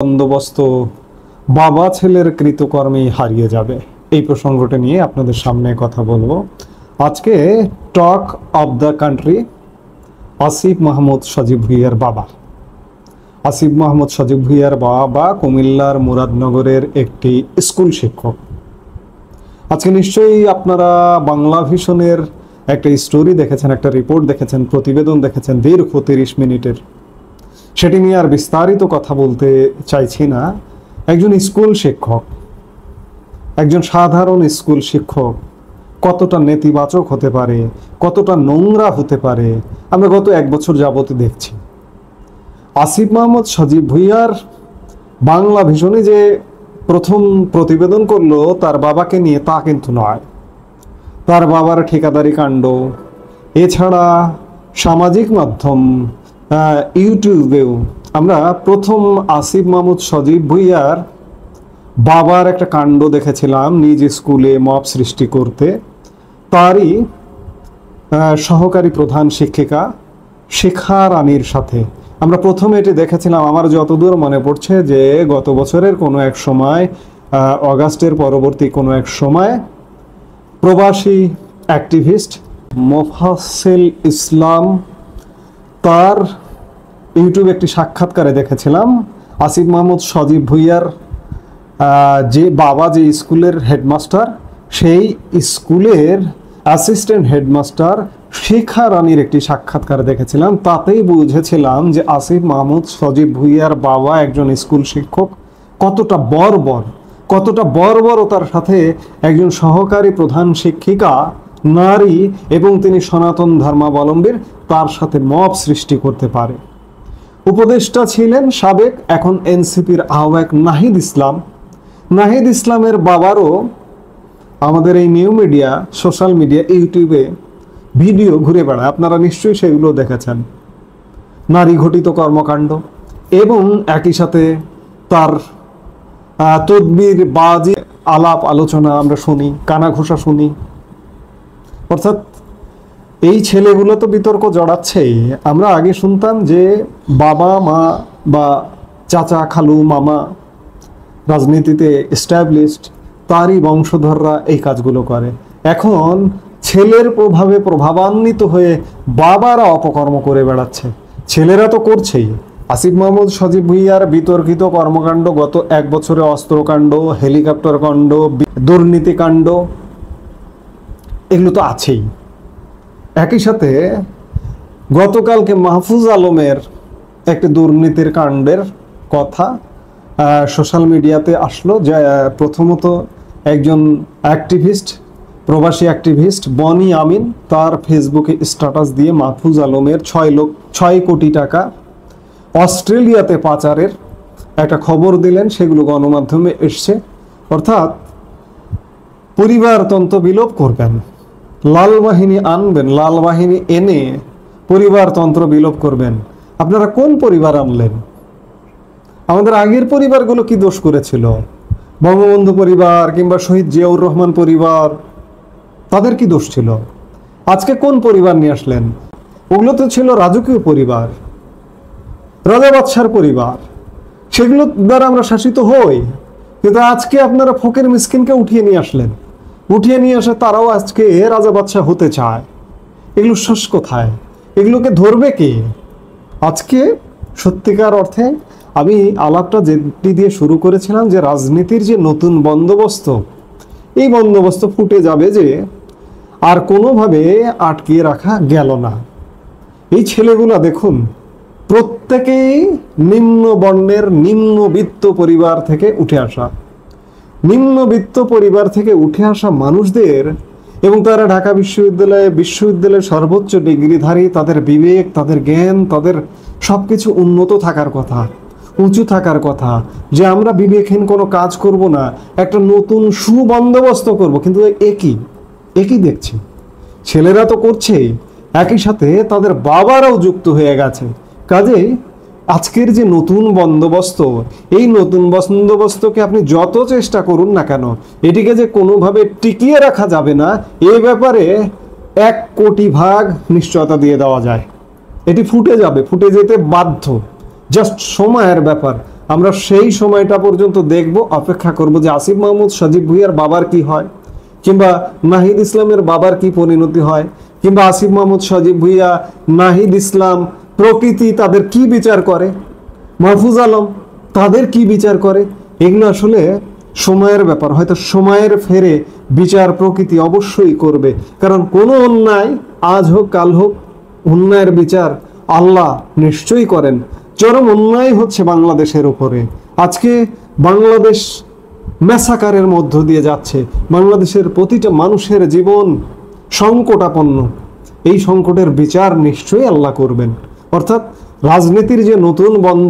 বন্দোবস্ত বাবা ছেলের কৃতকর্মেই হারিয়ে যাবে, এই প্রসঙ্গটা নিয়ে আপনাদের সামনে কথা বলবো। আজকে talk of the country Asif Mahmud Sajib ভুঁইয়ার বাবা। আসিফ মাহমুদ সজীব ভুঁইয়ার বাবা কুমিল্লার মুরাদনগরের একটি স্কুল শিক্ষক। আজকে নিশ্চয়ই আপনারা বাংলা ভিশনের একটা স্টোরি দেখেছেন, একটা রিপোর্ট দেখেছেন, প্রতিবেদন দেখেছেন দীর্ঘ 30 মিনিটের। সেটি নিয়ে আর বিস্তারিত কথা বলতে চাইছি না। একজন স্কুল শিক্ষক, একজন সাধারণ স্কুল শিক্ষক কতটা নেতিবাচক হতে পারে, কতটা নোংরা হতে পারে, আমরা গত 1 বছর যাবতই দেখছি। আসিফ মাহমুদ সজীব ভুঁইয়ার বাংলা ভিশনে যে প্রথম প্রতিবেদন করলো তার বাবাকে নিয়ে, তা কিন্তু নয়। তার বাবার ঠিকাদারি কাণ্ড, এছাড়া সামাজিক মাধ্যম ইউটিউবেও আমরা প্রথম আসিফ মাহমুদ সজীব ভুঁইয়ার বাবার একটা কাণ্ড দেখেছিলাম। নিজ স্কুলে মব সৃষ্টি করতে তারই সহকারী প্রধান শিক্ষিকা শিখা রানীর সাথে আমরা প্রথমে এটি দেখেছিলাম। আমার যতদূর মনে পড়ছে যে গত বছরের কোনো এক সময়, অগাস্টের পরবর্তী কোনো এক সময়, প্রবাসী অ্যাক্টিভিস্ট মোফাসেল ইসলাম তার ইউটিউবে একটি সাক্ষাৎকারে দেখেছিলাম আসিফ মাহমুদ সজীব ভুঁইয়ার যে বাবা যে স্কুলের হেডমাস্টার, সেই স্কুলের অ্যাসিস্ট্যান্ট হেডমাস্টার শিখা রানীর একটি সাক্ষাৎকার দেখেছিলাম। তাতেই বুঝেছিলাম যে আসিফ মাহমুদ সজীব ভুঁইয়ার বাবা একজন স্কুল শিক্ষক কতটা বর্বরতার সাথে একজন সহকারী প্রধান শিক্ষিকা নারী এবং তিনি সনাতন ধর্মাবলম্বীর, তার সাথে মব সৃষ্টি করতে পারে। উপদেষ্টা ছিলেন সাবেক, এখন এনসিপির আহ্বায়ক নাহিদ ইসলাম। নাহিদ ইসলামের বাবারও আমাদের এই নিউ মিডিয়া, সোশ্যাল মিডিয়া, ইউটিউবে ভিডিও ঘুরে বেড়ায়, আপনারা নিশ্চয়ই সেগুলো দেখেছেন। নারী ঘটিত কর্মকাণ্ড এবং একই সাথে তার তদবির বাজি আলাপ আলোচনা আমরা শুনি, কানাঘোষা শুনি। অর্থাৎ এই ছেলেগুলো তো বিতর্ক জড়াচ্ছেই। আমরা আগে শুনতাম যে বাবা মা বা চাচা খালু মামা রাজনীতিতে এস্টাবলিশড, তারই বংশধররা এই কাজগুলো করে। এখন ছেলের প্রভাবে প্রভাবান্বিত হয়ে বাবারা অপকর্ম করে বেড়াচ্ছে। ছেলেরা তো করছেই। আসিফ মাহমুদ সজীব ভুঁইয়ার বিতর্কিত কর্মকাণ্ড গত 1 বছরে অস্ত্রকাণ্ড, হেলিকপ্টার কাণ্ড, দুর্নীতিকাণ্ড, এগুলো তো আছেই। একই সাথে গতকালকে মাহফুজ আলমের একটি দুর্নীতির কাণ্ডের কথা সোশ্যাল মিডিয়াতে আসলো। যে প্রথমত একজন অ্যাক্টিভিস্ট, প্রবাসী অ্যাক্টিভিস্ট বনি আমিন তার ফেসবুকে স্ট্যাটাস দিয়ে মাহফুজ আলমের 6 কোটি টাকা অস্ট্রেলিয়াতে পাচারের একটা খবর দিলেন। সেগুলো গণমাধ্যমে এসছে। অর্থাৎ পরিবারতন্ত্র বিলোপ করবেন, লাল বাহিনী আনবেন, লাল বাহিনী এনে পরিবারতন্ত্র বিলোপ করবেন। আপনারা কোন পরিবার আনলেন? আমাদের আগের পরিবারগুলো কি দোষ করেছিল? বঙ্গবন্ধু পরিবার কিংবা শহীদ জিয়াউর রহমান পরিবার, তাদের কি দোষ ছিল? আজকে কোন পরিবার নিয়ে আসলেন? ওগুলো তো ছিল রাজকীয় পরিবার, রাজা বাদশার পরিবার, সেগুলো দ্বারা আমরা শাসিত হই। কিন্তু আজকে আপনারা ফকির মিসকিনকে উঠিয়ে নিয়ে আসলেন, উঠিয়ে নিয়ে আসে তারাও আজকে রাজা বাদশাহ হতে চায়। এগুলো শেষ কোথায়? এগুলোকে ধরবে কে? আজকে সত্যিকার অর্থে আমি আলাপটা যেটি দিয়ে শুরু করেছিলাম যে রাজনীতির যে নতুন বন্দোবস্ত, এই বন্দোবস্ত ফুটে যাবে যে আর কোনোভাবে আটকিয়ে রাখা গেল না। এই ছেলেগুলা দেখুন, প্রত্যেকেই নিম্ন বর্ণের নিম্নবিত্ত পরিবার থেকে উঠে আসা। নিম্নবিত্ত পরিবার থেকে উঠে আসা মানুষদের, এবং তারা ঢাকা বিশ্ববিদ্যালয়ের সর্বোচ্চ ডিগ্রিধারী, তাদের বিবেক, তাদের জ্ঞান, তাদের সবকিছু উন্নত থাকার কথা, উঁচু থাকার কথা, যে আমরা বিবেকহীন কোনো কাজ করব না, একটা নতুন সুবন্দোবস্ত করব। কিন্তু একই দেখছি ছেলেরা তো করছেই, একই সাথে তাদের বাবারাও যুক্ত হয়ে গেছে। কাজেই আজকের যে নতুন বন্দোবস্ত, এই নতুন বন্দোবস্তকে আপনি যত চেষ্টা করুন না কেন, এটিকে যে কোনোভাবে টিকিয়ে রাখা যাবে না, এ ব্যাপারে 1 কোটি ভাগ নিশ্চয়তা দিয়ে দেওয়া যায়। এটি ফুটে যাবে, ফুটে যেতে বাধ্য। জাস্ট সময়ের ব্যাপার। আমরা সেই সময়টা পর্যন্ত দেখব, অপেক্ষা করব যে আসিফ মাহমুদ সজীব ভুঁইয়ার বাবার কি হয়, কিংবা নাহিদ ইসলামের বাবার কি পরিণতি হয়, কিংবা আসিফ মাহমুদ সজীব ভুঁইয়া, নাহিদ ইসলাম, প্রকৃতি তাদের কি বিচার করে, মাহফুজ আলম তাদের কি বিচার করে। এগুলো আসলে সময়ের ব্যাপার, হয়তো সময়ের ফেরে বিচার প্রকৃতি অবশ্যই করবে। কারণ কোনো অন্যায় আজ হোক কাল হোক, অন্যায়ের বিচার আল্লাহ নিশ্চয়ই করেন। চরম অন্যায় হচ্ছে বাংলাদেশের উপরে। আজকে বাংলাদেশ ম্যাসাকারের মধ্য দিয়ে যাচ্ছে, বাংলাদেশের প্রতিটা মানুষের জীবন সংকটাপন্ন। এই সংকটের বিচার নিশ্চয়ই আল্লাহ করবেন। অর্থাৎ রাজনীতির যে নতুন বন্ধ